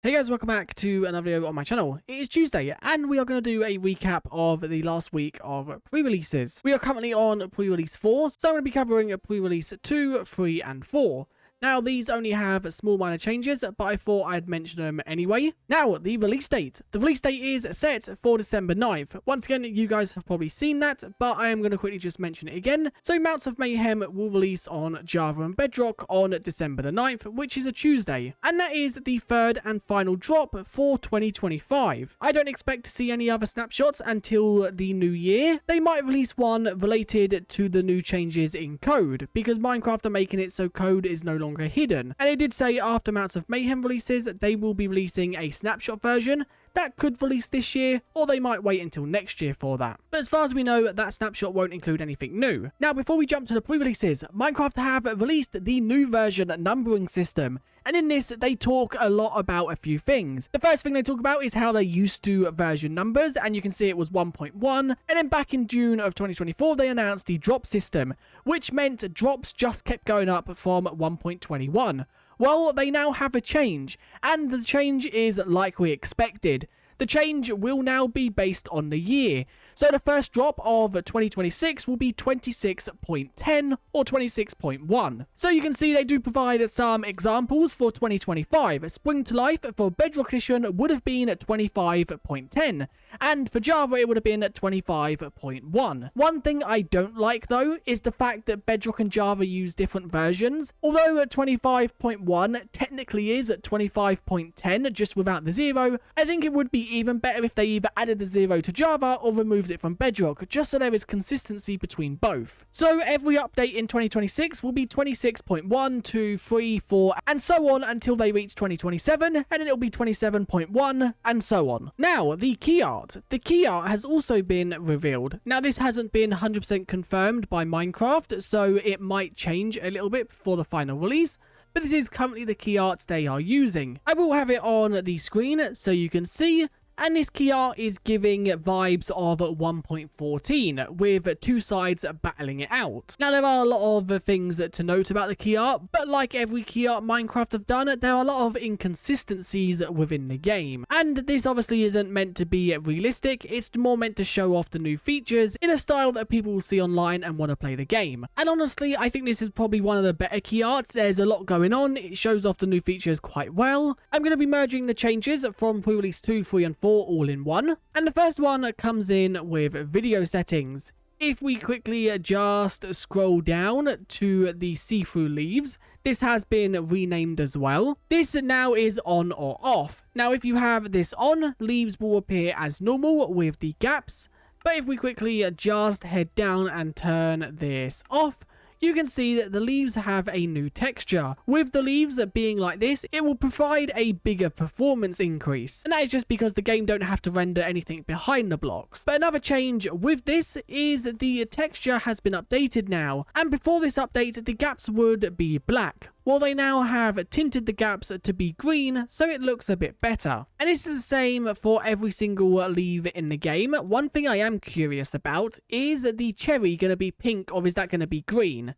Hey guys, welcome back to another video on my channel. It is Tuesday and we are going to do a recap of the last week of pre-releases. We are currently on pre-release 4, so I'm going to be covering pre-release 2, 3 and 4. Now, these only have small minor changes, but I thought I'd mention them anyway. Now, the release date. The release date is set for December 9th. Once again, you guys have probably seen that, but I am going to quickly just mention it again. So, Mounts of Mayhem will release on Java and Bedrock on December the 9th, which is a Tuesday. And that is the third and final drop for 2025. I don't expect to see any other snapshots until the new year. They might release one related to the new changes in code, because Minecraft are making it so code is no longer hidden. And it did say after Mounts of Mayhem releases, they will be releasing a snapshot version that could release this year, or they might wait until next year for that. But as far as we know, that snapshot won't include anything new. Now, before we jump to the pre-releases, Minecraft have released the new version numbering system. And in this, they talk a lot about a few things. The first thing they talk about is how they used to version numbers, and you can see it was 1.1. And then back in June of 2024, they announced the drop system, which meant drops just kept going up from 1.21. Well, they now have a change, and the change is like we expected. The change will now be based on the year. So the first drop of 2026 will be 26.10 or 26.1. So you can see they do provide some examples for 2025. Spring to Life for Bedrock Edition would have been 25.10, and for Java it would have been 25.1. One thing I don't like though is the fact that Bedrock and Java use different versions. Although 25.1 technically is 25.10 just without the 0, I think it would be even better if they either added a 0 to Java or removed it from Bedrock, just so there is consistency between both. So every update in 2026 will be 26.1, 2, 3, 4 and so on until they reach 2027, and then it'll be 27.1 and so on. Now, the key art. The key art has also been revealed. Now, this hasn't been 100% confirmed by Minecraft, so it might change a little bit before the final release, but this is currently the key art they are using. I will have it on the screen so you can see. And this key art is giving vibes of 1.14, with two sides battling it out. Now, there are a lot of things to note about the key art, but like every key art Minecraft have done, there are a lot of inconsistencies within the game. And this obviously isn't meant to be realistic, it's more meant to show off the new features in a style that people will see online and want to play the game. And honestly, I think this is probably one of the better key arts. There's a lot going on, it shows off the new features quite well. I'm going to be merging the changes from pre-release 2, 3 and 4 all in one, and the first one comes in with video settings. If we quickly just scroll down to the see-through leaves, this has been renamed as well. This now is on or off. Now, if you have this on, leaves will appear as normal with the gaps, but if we quickly just head down and turn this off, you can see that the leaves have a new texture. With the leaves being like this, it will provide a bigger performance increase. And that is just because the game don't have to render anything behind the blocks. But another change with this is the texture has been updated now. And before this update, the gaps would be black. Well, they now have tinted the gaps to be green, so it looks a bit better. And this is the same for every single leaf in the game. One thing I am curious about is the cherry going to be pink or is that going to be green?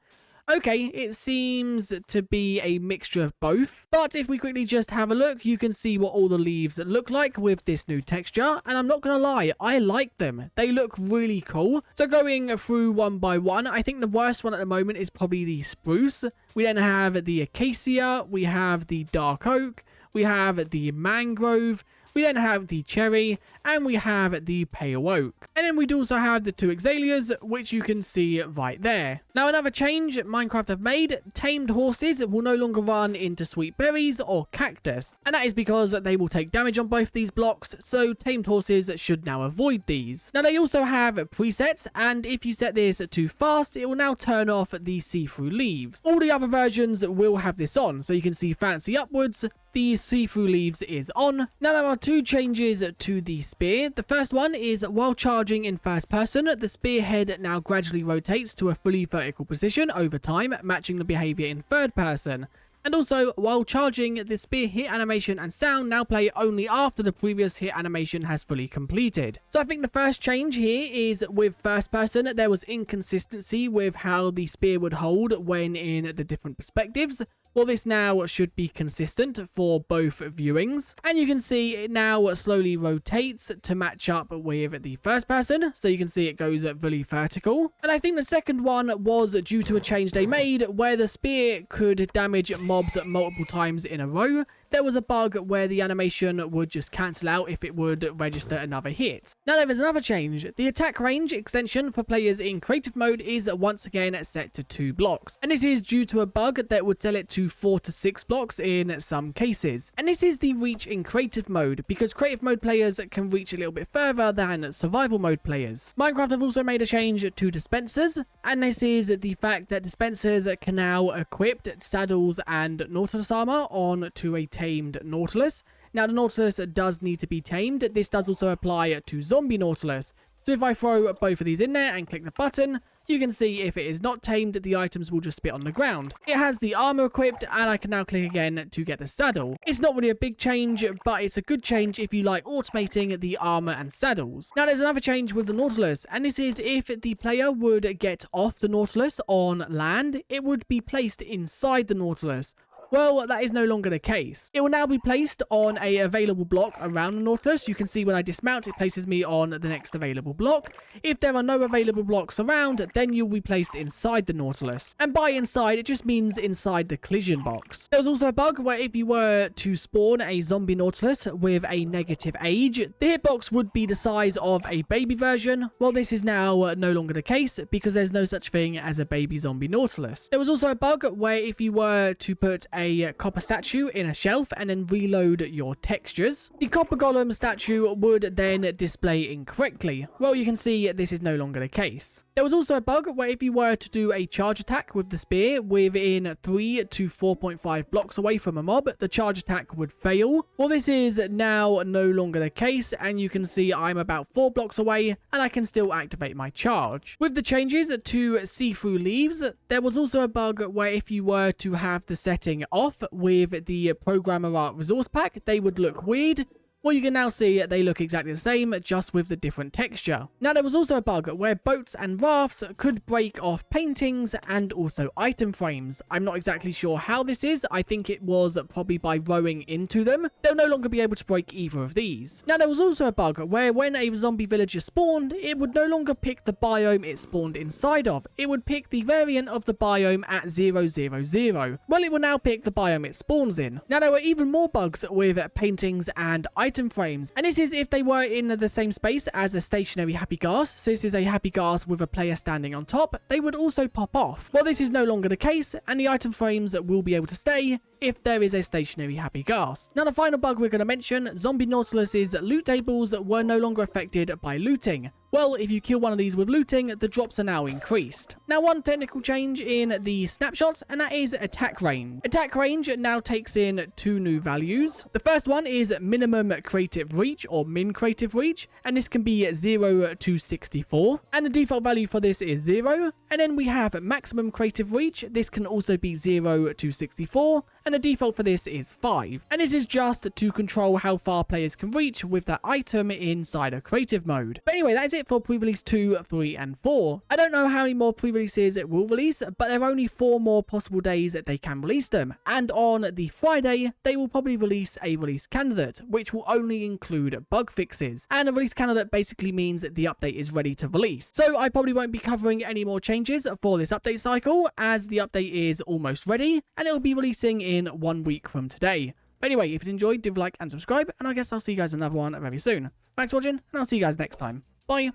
Okay, it seems to be a mixture of both, but if we quickly just have a look, you can see what all the leaves look like with this new texture, and I'm not gonna lie, I like them. They look really cool. So going through one by one, I think the worst one at the moment is probably the spruce. We then have the acacia, we have the dark oak, we have the mangrove, we then have the cherry, and we have the pale oak. And then we'd also have the two azaleas, which you can see right there. Now, another change Minecraft have made, tamed horses will no longer run into sweet berries or cactus. And that is because they will take damage on both these blocks, so tamed horses should now avoid these. Now, they also have presets, and if you set this too fast, it will now turn off the see-through leaves. All the other versions will have this on, so you can see fancy upwards, the see-through leaves is on. Now, there are two changes to the spear. The first one is while charging in first person, the spearhead now gradually rotates to a fully vertical position over time, matching the behavior in third person. And also, while charging, the spear hit animation and sound now play only after the previous hit animation has fully completed. So I think the first change here is with first person, there was inconsistency with how the spear would hold when in the different perspectives. Well, this now should be consistent for both viewings. And you can see it now slowly rotates to match up with the first person. So you can see it goes really vertical. And I think the second one was due to a change they made where the spear could damage mobs multiple times in a row. There was a bug where the animation would just cancel out if it would register another hit. Now there is another change. The attack range extension for players in creative mode is once again set to 2 blocks. And this is due to a bug that would tell it to 4 to 6 blocks in some cases. And this is the reach in creative mode, because creative mode players can reach a little bit further than survival mode players. Minecraft have also made a change to dispensers, and this is the fact that dispensers can now equip saddles and Nautilus armor on to a tamed Nautilus. Now the Nautilus does need to be tamed. This does also apply to zombie Nautilus. So if I throw both of these in there and click the button, you can see if it is not tamed, the items will just spit on the ground. It has the armor equipped, and I can now click again to get the saddle. It's not really a big change, but it's a good change if you like automating the armor and saddles. Now there's another change with the Nautilus, and this is if the player would get off the Nautilus on land, it would be placed inside the Nautilus. Well, that is no longer the case. It will now be placed on a available block around the Nautilus. You can see when I dismount, it places me on the next available block. If there are no available blocks around, then you'll be placed inside the Nautilus. And by inside, it just means inside the collision box. There was also a bug where if you were to spawn a zombie Nautilus with a negative age, the hitbox would be the size of a baby version. Well, this is now no longer the case because there's no such thing as a baby zombie Nautilus. There was also a bug where if you were to put a copper statue in a shelf and then reload your textures, the copper golem statue would then display incorrectly. Well, you can see this is no longer the case. There was also a bug where if you were to do a charge attack with the spear within 3 to 4.5 blocks away from a mob, the charge attack would fail. Well, this is now no longer the case, and you can see I'm about 4 blocks away and I can still activate my charge. With the changes to see-through leaves, there was also a bug where if you were to have the setting off with the programmer art resource pack, they would look weird. Well, you can now see they look exactly the same, just with the different texture. Now, there was also a bug where boats and rafts could break off paintings and also item frames. I'm not exactly sure how this is. I think it was probably by rowing into them. They'll no longer be able to break either of these. Now, there was also a bug where when a zombie villager spawned, it would no longer pick the biome it spawned inside of. It would pick the variant of the biome at 000. Well, it will now pick the biome it spawns in. Now, there were even more bugs with paintings and item frames, and this is if they were in the same space as a stationary happy gas. So this is a happy gas with a player standing on top. They would also pop off. Well, this is no longer the case, and the item frames will be able to stay if there is a stationary happy gas. Now, the final bug we're going to mention, zombie Nautilus's loot tables were no longer affected by looting. Well, if you kill one of these with looting, the drops are now increased. Now, one technical change in the snapshots, and that is attack range. Attack range now takes in 2 new values. The first one is minimum creative reach, or min creative reach, and this can be 0 to 64. And the default value for this is 0. And then we have maximum creative reach. This can also be 0 to 64. And the default for this is 5. And this is just to control how far players can reach with that item inside a creative mode. But anyway, that is it for pre-release 2, 3, and 4. I don't know how many more pre-releases it will release, but there are only 4 more possible days that they can release them. And on the Friday, they will probably release a release candidate, which will only include bug fixes. And a release candidate basically means that the update is ready to release. So I probably won't be covering any more changes for this update cycle, as the update is almost ready, and it will be releasing in 1 week from today. But anyway, if you enjoyed, do like and subscribe, and I guess I'll see you guys in another one very soon. Thanks for watching, and I'll see you guys next time. Bye.